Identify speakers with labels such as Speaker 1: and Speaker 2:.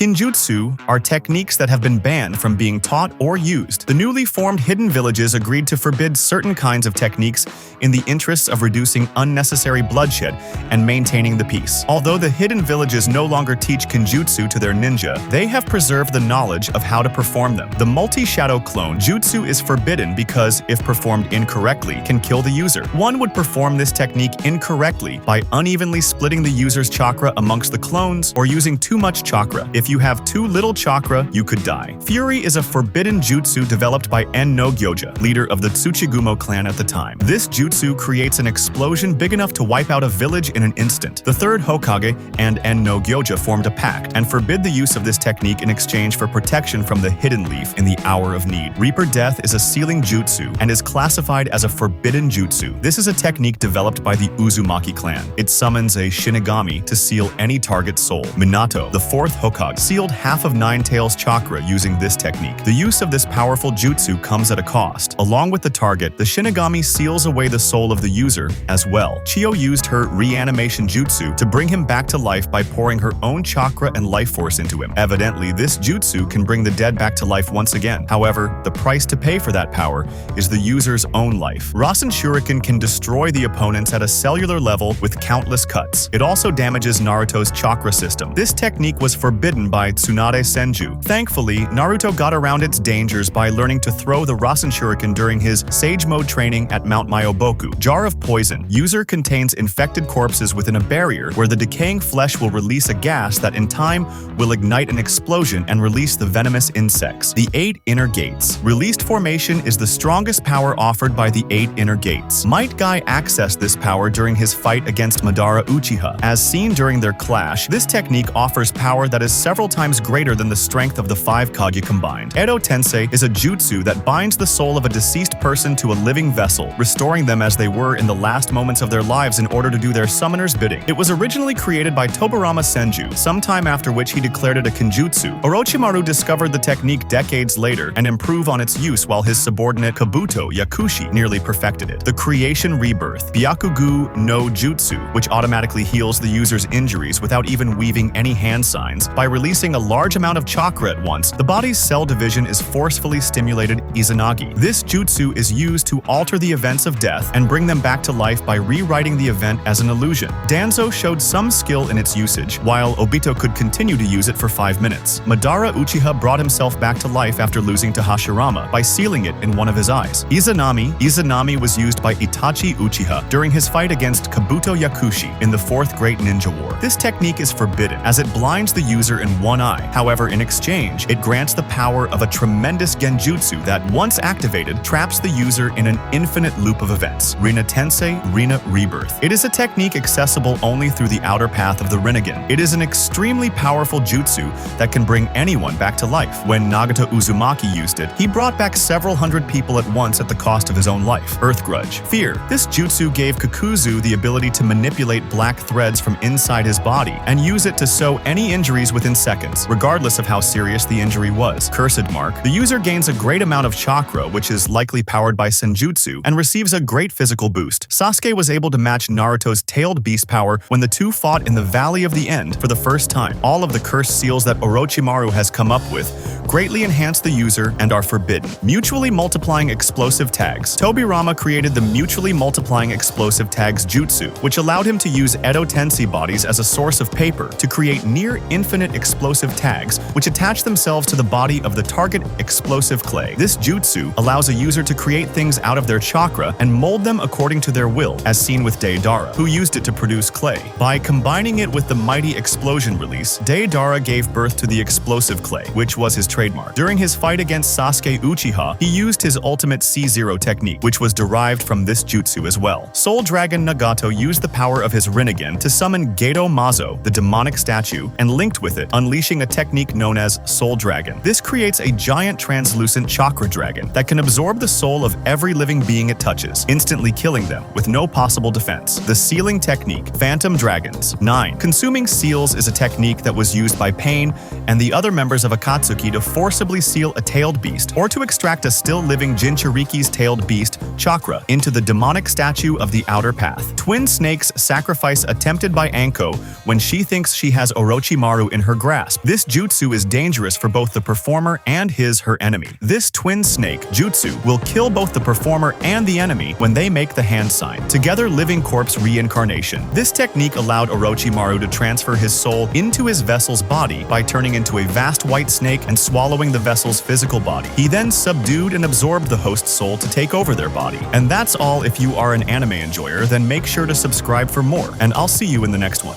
Speaker 1: Kinjutsu are techniques that have been banned from being taught or used. The newly formed hidden villages agreed to forbid certain kinds of techniques in the interests of reducing unnecessary bloodshed and maintaining the peace. Although the hidden villages no longer teach Kinjutsu to their ninja, they have preserved the knowledge of how to perform them. The multi-Shadow Clone Jutsu is forbidden because, if performed incorrectly, can kill the user. One would perform this technique incorrectly by unevenly splitting the user's chakra amongst the clones or using too much chakra. If you have too little chakra, you could die. Fury is a forbidden jutsu developed by En no Gyoja, leader of the Tsuchigumo clan at the time. This jutsu creates an explosion big enough to wipe out a village in an instant. The third Hokage and En no Gyoja formed a pact and forbid the use of this technique in exchange for protection from the hidden leaf in the hour of need. Reaper Death is a sealing jutsu and is classified as a forbidden jutsu. This is a technique developed by the Uzumaki clan. It summons a Shinigami to seal any target's soul. Minato, the fourth Hokage, sealed half of Nine-Tails' chakra using this technique. The use of this powerful jutsu comes at a cost. Along with the target, the Shinigami seals away the soul of the user as well. Chio used her reanimation jutsu to bring him back to life by pouring her own chakra and life force into him. Evidently, this jutsu can bring the dead back to life once again. However, the price to pay for that power is the user's own life. Rasenshuriken can destroy the opponents at a cellular level with countless cuts. It also damages Naruto's chakra system. This technique was forbidden by Tsunade Senju. Thankfully, Naruto got around its dangers by learning to throw the Rasenshuriken during his Sage Mode training at Mount Myoboku. Jar of Poison. User contains infected corpses within a barrier where the decaying flesh will release a gas that in time will ignite an explosion and release the venomous insects. The 8 Inner Gates. Released formation is the strongest power offered by the 8 Inner Gates. Might Guy accessed this power during his fight against Madara Uchiha. As seen during their clash, this technique offers power that is several times greater than the strength of the 5 Kage combined. Edo Tensei is a jutsu that binds the soul of a deceased person to a living vessel, restoring them as they were in the last moments of their lives in order to do their summoner's bidding. It was originally created by Tobirama Senju, sometime after which he declared it a Kenjutsu. Orochimaru discovered the technique decades later and improved on its use while his subordinate Kabuto Yakushi nearly perfected it. The Creation Rebirth. Byakugu no Jutsu, which automatically heals the user's injuries without even weaving any hand signs. By releasing a large amount of chakra at once, the body's cell division is forcefully stimulated Izanagi. This jutsu is used to alter the events of death and bring them back to life by rewriting the event as an illusion. Danzo showed some skill in its usage, while Obito could continue to use it for 5 minutes. Madara Uchiha brought himself back to life after losing to Hashirama by sealing it in one of his eyes. Izanami was used by Itachi Uchiha during his fight against Kabuto Yakushi in the 4th Great Ninja War. This technique is forbidden as it blinds the user in one eye. However, in exchange, it grants the power of a tremendous genjutsu that, once activated, traps the user in an infinite loop of events. Rina Tensei Rina Rebirth. It is a technique accessible only through the outer path of the Rinnegan. It is an extremely powerful jutsu that can bring anyone back to life. When Nagata Uzumaki used it, he brought back several hundred people at once at the cost of his own life. Earth Grudge Fear. This jutsu gave Kakuzu the ability to manipulate black threads from inside his body and use it to sew any injuries within seconds, regardless of how serious the injury was. Cursed Mark. The user gains a great amount of chakra, which is likely powered by senjutsu, and receives a great physical boost. Sasuke was able to match Naruto's tailed beast power when the two fought in the Valley of the End for the first time. All of the cursed seals that Orochimaru has come up with greatly enhance the user and are forbidden. Mutually multiplying explosive tags. Tobirama created the mutually multiplying explosive tags jutsu, which allowed him to use Edo Tensei bodies as a source of paper to create near-infinite explosive tags, which attach themselves to the body of the target explosive clay. This jutsu allows a user to create things out of their chakra and mold them according to their will, as seen with Deidara, who used it to produce clay. By combining it with the mighty explosion release, Deidara gave birth to the explosive clay, which was his trademark. During his fight against Sasuke Uchiha, he used his ultimate C0 technique, which was derived from this jutsu as well. Soul Dragon Nagato used the power of his Rinnegan to summon Gedo Mazo, the demonic statue, and linked with it, unleashing a technique known as Soul Dragon. This creates a giant translucent chakra dragon that can absorb the soul of every living being it touches, instantly killing them with no possible defense. The Sealing Technique. Phantom Dragons. 9. Consuming seals is a technique that was used by Pain and the other members of Akatsuki to forcibly seal a tailed beast or to extract a still-living Jinchuriki's tailed beast, chakra, into the demonic statue of the Outer Path. Twin Snake's sacrifice attempted by Anko when she thinks she has Orochimaru in her grasp grasp. This jutsu is dangerous for both the performer and her enemy. This twin snake jutsu will kill both the performer and the enemy when they make the hand sign. Together living corpse reincarnation. This technique allowed Orochimaru to transfer his soul into his vessel's body by turning into a vast white snake and swallowing the vessel's physical body. He then subdued and absorbed the host's soul to take over their body. And that's all. If you are an anime enjoyer, then make sure to subscribe for more, and I'll see you in the next one.